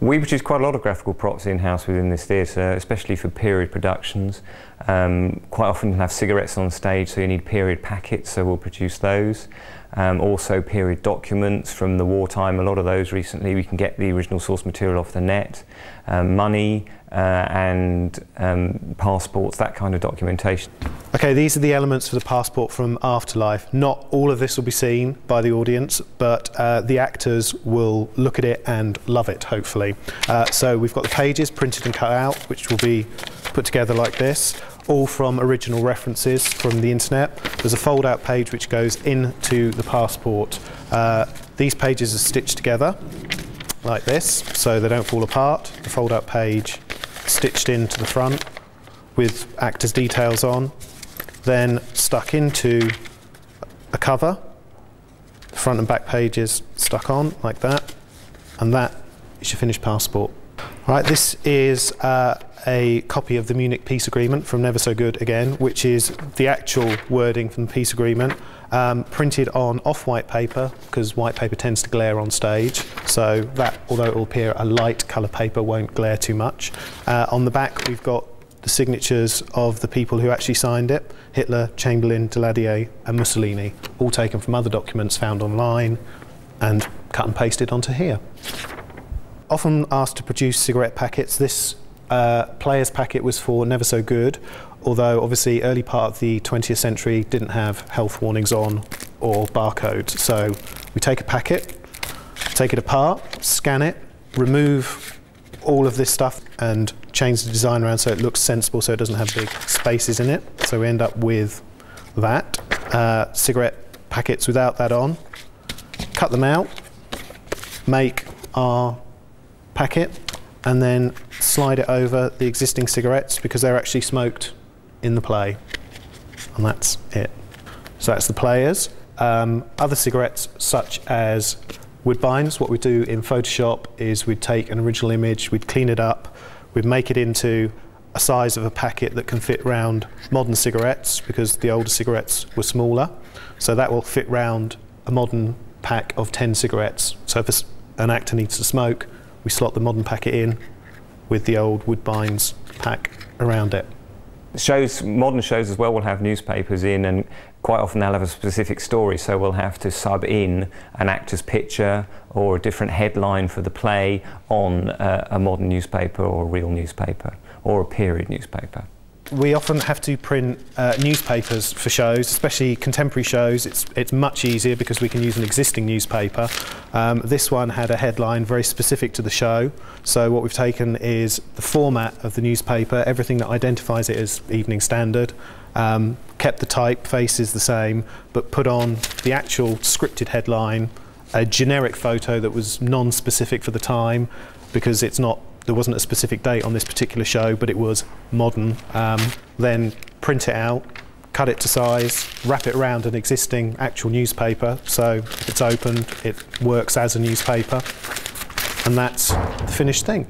We produce quite a lot of graphical props in-house within this theatre, especially for period productions. Quite often you'll have cigarettes on stage, so you need period packets, so we'll produce those. Also period documents from the wartime, a lot of those recently. We can get the original source material off the net. Money and passports, that kind of documentation. Okay, these are the elements for the passport from Afterlife. Not all of this will be seen by the audience, but the actors will look at it and love it, hopefully. So we've got the pages printed and cut out, which will be put together like this, all from original references from the internet. There's a fold-out page which goes into the passport. These pages are stitched together like this, so they don't fall apart. The fold-out page stitched into the front with actors' details on, then stuck into a cover, the front and back pages stuck on like that, and that is your finished passport. Right, this is a copy of the Munich Peace Agreement from Never So Good Again, which is the actual wording from the peace agreement, printed on off-white paper, because white paper tends to glare on stage, so that, although it will appear a light colour paper, won't glare too much. On the back we've got the signatures of the people who actually signed it: Hitler, Chamberlain, Daladier and Mussolini, all taken from other documents found online and cut and pasted onto here. Often asked to produce cigarette packets. This player's packet was for Never So Good, although obviously early part of the 20th century didn't have health warnings on or barcodes. So we take a packet, take it apart, scan it, remove all of this stuff and change the design around so it looks sensible, so it doesn't have big spaces in it. So we end up with that. Cigarette packets without that on. Cut them out, make our packet, and then slide it over the existing cigarettes because they're actually smoked in the play, and that's it. So that's the players. Other cigarettes, such as Woodbines, what we do in Photoshop is we'd take an original image, we'd clean it up, we'd make it into a size of a packet that can fit round modern cigarettes, because the older cigarettes were smaller. So that will fit round a modern pack of 10 cigarettes. So if an actor needs to smoke, we slot the modern packet in with the old Woodbines pack around it. Modern shows as well will have newspapers in, and quite often they'll have a specific story, so we'll have to sub in an actor's picture or a different headline for the play on a modern newspaper or a real newspaper or a period newspaper. We often have to print newspapers for shows, especially contemporary shows. It's much easier because we can use an existing newspaper. This one had a headline very specific to the show, so what we've taken is the format of the newspaper, everything that identifies it as Evening Standard, kept the typefaces the same, but put on the actual scripted headline, a generic photo that was non-specific for the time, because there wasn't a specific date on this particular show, but it was modern. Then print it out, cut it to size, wrap it around an existing actual newspaper, so if it's opened, it works as a newspaper, and that's the finished thing.